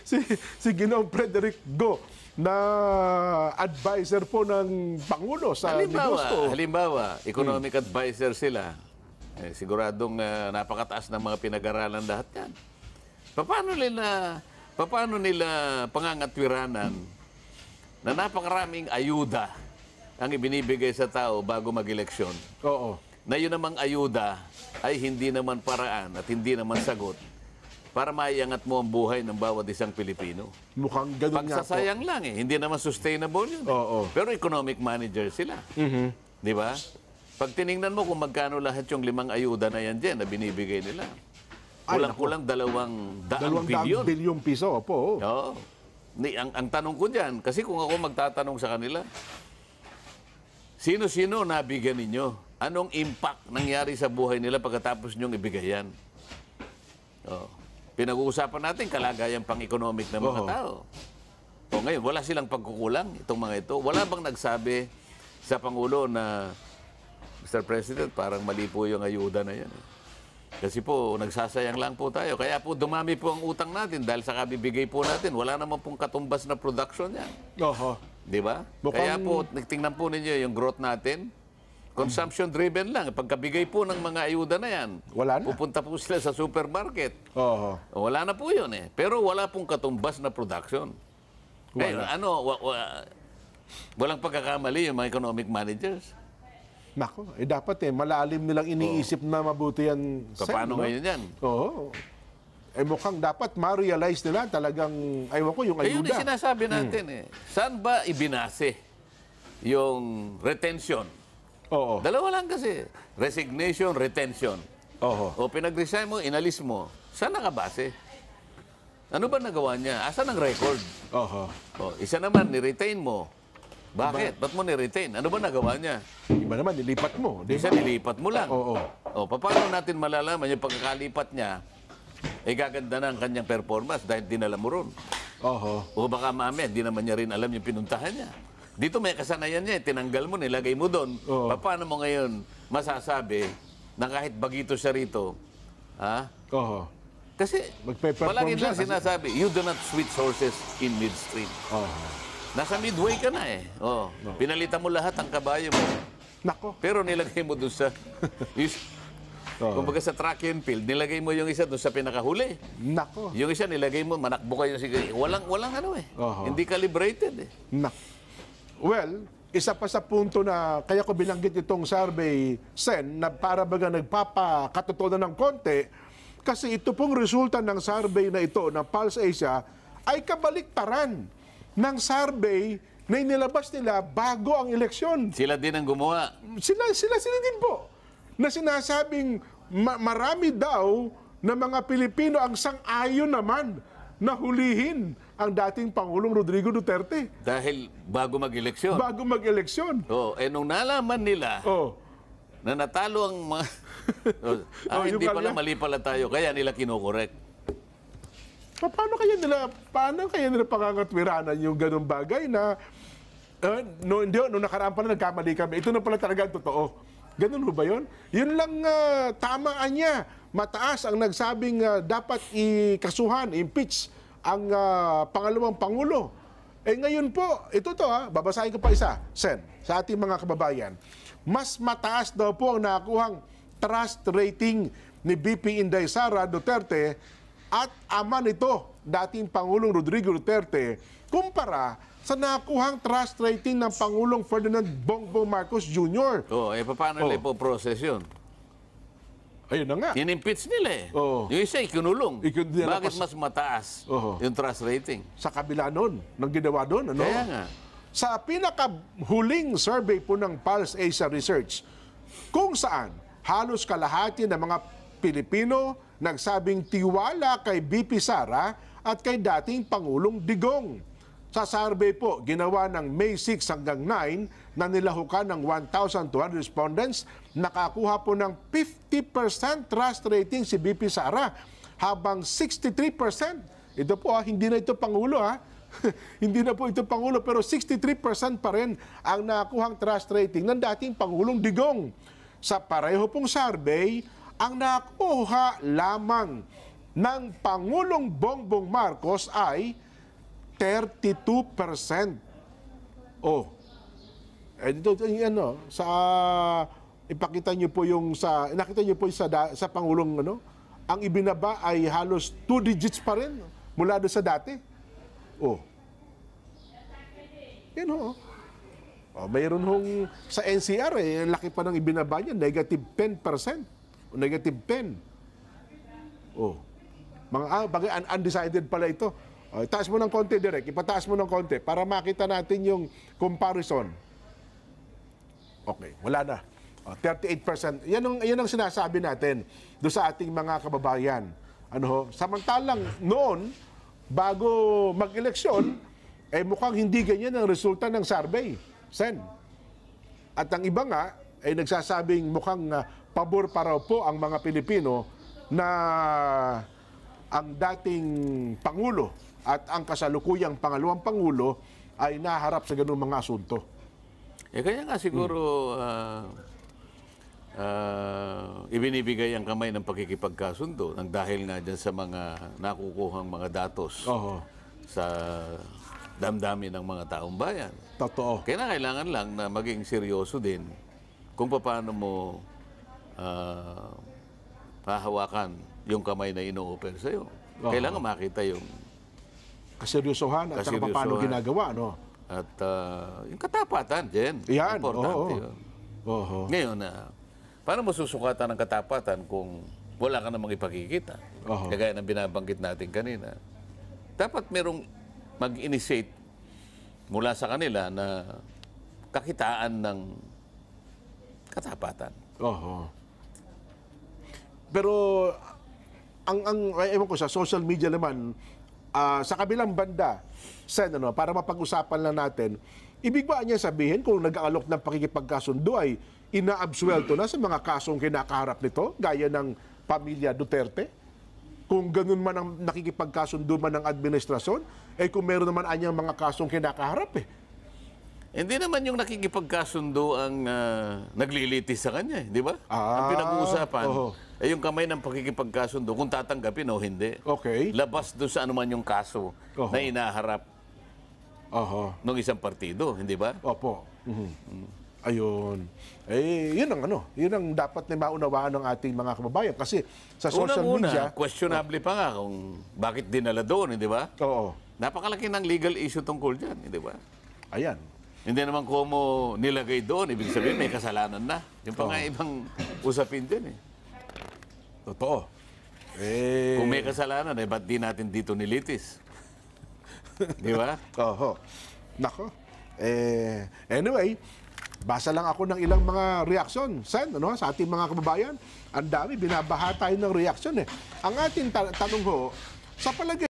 si, si Ginoong Frederick Go na advisor po ng Pangulo sa negosyo. Halimbawa, economic advisor sila. Siguradong napakataas ng mga pinag-aralan lahat yan. Paano nila pangangatwiranan na napakaraming ayuda ang ibinibigay sa tao bago mag-eleksyon? Oo. Na yun namang ayuda ay hindi naman paraan at hindi naman sagot para maiangat mo ang buhay ng bawat isang Pilipino. Mukhang ganun nga po. Pagsasayang lang eh. Hindi naman sustainable yun. Oo. Pero economic manager sila. Di ba? Pag tiningnan mo kung magkano lahat yung 5 ayuda na yan dyan na binibigay nila. Kulang-kulang 200 bilyong piso. Opo. Oo. Ang tanong ko dyan, kasi kung ako magtatanong sa kanila, sino-sino nabigyan ninyo? Anong impact nangyari sa buhay nila pagkatapos nyong ibigay yan? Oh. Pinag-uusapan natin kalagayan pang-economic ng mga tao. O ngayon, wala silang pagkukulang itong mga ito. Wala bang nagsabi sa Pangulo na, Mr. President, parang mali po yung ayuda na yan. Kasi po, nagsasayang lang po tayo. Kaya po, dumami po ang utang natin dahil sa kabibigay po natin. Wala naman pong katumbas na production yan. Oho. Di ba? Kaya po, tingnan po ninyo yung growth natin. Consumption-driven lang. Pagkabigay po ng mga ayuda na yan, wala na. Pupunta po sila sa supermarket. Oho. Wala na po yun eh. Pero wala pong katumbas na production. Ngayon, walang pagkakamali yung mga economic managers. Nako, dapat malalim nilang iniisip na mabuti yan. Paano ngayon yan? Oo. Mukhang dapat ma-realize nila talagang, aywan ko, yung ayuda. Ayun yung sinasabi natin eh. Saan ba ibinase yung retention? Oo. Dalawa lang kasi. Resignation, retention. Oo. O pinag-resign mo, inalis mo. Saan nakabase? Ano ba nagawa niya? Asan ang record? Oo. O, isa naman, ni-retain mo. Bakit? Ba't mo ni-retain? Ano ba nagawa niya? Iba naman, nilipat mo. Isa nilipat mo lang. Oo. O, paano natin malalaman yung pagkakalipat niya, gaganda na ang kanyang performance dahil dinala mo ron. Oo. O baka mamaya, di naman niya rin alam yung pinuntahan niya. Dito may kasanayan niya, tinanggal mo, nilagay mo doon. Paano mo ngayon masasabi na kahit bagito siya rito, ha? Oo. Kasi palagi lang sinasabi, you do not switch horses in midstream. Nasa midway ka na eh. Pinalitan mo lahat ang kabayo mo. Nako. Pero nilagay mo doon sa... Kumbaga sa track and field, nilagay mo yung isa doon sa pinakahuli. Nako. Yung isa nilagay mo, manakbo kayo. Walang ano eh. Hindi calibrated eh. Well, isa pa sa punto na kaya ko binanggit itong survey, Sen, na para baga nagpapakatotohanan ng konti, kasi ito pong resulta ng survey na ito, ng Pulse Asia, ay kabaliktaran ng survey na inilabas nila bago ang eleksyon. Sila din ang gumawa. Sila din po. Na sinasabing marami daw na mga Pilipino ang sang-ayon naman na hulihin ang dating Pangulong Rodrigo Duterte. Dahil bago mag-eleksyon. Bago mag-eleksyon. Nung nalaman nila na natalo ang mga... hindi pala, mali pala tayo. Kaya nila kinokorek. Paano kaya nila pangangatwiranan yung ganung bagay na nung nakaraan pala nagkamali kami. Ito na pala talaga ang totoo. Ganun ho ba yun? Yun lang tamaan niya. Mataas ang nagsabing dapat ikasuhan, impeach ang pangalawang Pangulo. Ngayon po, ito babasahin ko pa isa, Sen, sa ating mga kababayan. Mas mataas daw po ang nakuhang trust rating ni BP Inday Sara Duterte at ama nito, dating Pangulong Rodrigo Duterte, kumpara sa nakuhang trust rating ng Pangulong Ferdinand Bongbong Marcos Jr. Paano nila ipoprocess yun? Ayun na nga. In-impeach nila eh. Yung isa, ikinulong. Bakit mas mataas yung trust rating? Sa kabila nun, nang ginawa doon, ano? Kaya nga. Sa pinakahuling survey po ng Pulse Asia Research, kung saan halos kalahati ng mga Pilipino nagsabing tiwala kay BP Sara at kay dating Pangulong Digong. Sa survey po, ginawa ng May 6 hanggang 9 na nilahukan ng 1,200 respondents, nakakuha po ng 50% trust rating si BP Sara, habang 63%, ito po hindi na ito Pangulo hindi na po ito Pangulo, pero 63% pa rin ang nakuhang trust rating ng dating Pangulong Digong. Sa pareho pong survey, ang nakuha lamang ng Pangulong Bongbong Marcos ay 32%. Oh. Eh dito sa ipakita niyo po yung nakita niyo po sa Pangulong ang ibinaba ay halos 2 digits pa rin mula doon sa dati. Oh. Yan ho. Oh, mayroon hong sa NCR laki pa ng ibinaba niya, negative 10%. O negative 10. Oh. Bagay undecided pala ito. Oh, itaas mo ng konti, Direk. Ipataas mo ng konti para makita natin yung comparison. Okay, wala na. Oh, 38%. Yan ang sinasabi natin do sa ating mga kababayan. Samantalang noon, bago mag-eleksyon, mukhang hindi ganyan ang resulta ng survey. Sen. At ang iba nga, ay nagsasabing mukhang pabor pa raw po ang mga Pilipino na ang dating Pangulo at ang kasalukuyang pangalawang Pangulo ay naharap sa ganung mga asunto. Kaya nga siguro ibinibigay ang kamay ng pakikipagkasundo dahil nga dyan sa mga nakukuhang mga datos sa damdamin ng mga taong bayan. Totoo. Kaya na kailangan lang na maging seryoso din kung paano mo hahawakan yung kamay na ino-offer sa'yo. Kailangan makita yung kaseryosohan at saka paano ginagawa, At yung katapatan, Jen. Yan. Importante yun. Ngayon, paano mo susukatan ng katapatan kung wala ka namang ipakikita? Kagaya ng binabanggit natin kanina. Dapat merong mag-initiate mula sa kanila na kakitaan ng katapatan. Pero ewan ko sa social media naman, sa kabilang banda, Sen, para mapag-usapan lang natin, ibig ba niya sabihin kung nag-aalok ng pakikipagkasundo ay inaabsuelto na sa mga kasong kinakaharap nito, gaya ng pamilya Duterte? Kung ganun man ang nakikipagkasundo man ng administrasyon, kung meron naman anyang mga kasong kinakaharap Hindi naman yung nakikipagkasundo ang naglilitis sa kanya, di ba? Ang pinag-uusapan ay yung kamay ng pakikipagkasundo kung tatanggapin o hindi. Okay. Labas doon sa anuman yung kaso na inaharap ng isang partido, hindi ba? Opo. Ayun. Yun ang dapat na maunawaan ng ating mga kababayan. Kasi sa social media... questionable pa nga kung bakit dinala doon, hindi ba? Oo. Napakalaki ng legal issue tungkol dyan, hindi ba? Ayan. Hindi naman kumo nilagay doon, ibig sabihin may kasalanan na. Yung pa nga ibang usapin din Totoo. Kung may kasalanan, ba't di natin dito nilitis? Di ba? Nako. Anyway, basa lang ako ng ilang mga reaksyon, Sen, sa ating mga kababayan. Ang dami, binabaha tayo ng reaksyon Ang ating tanong sa palagay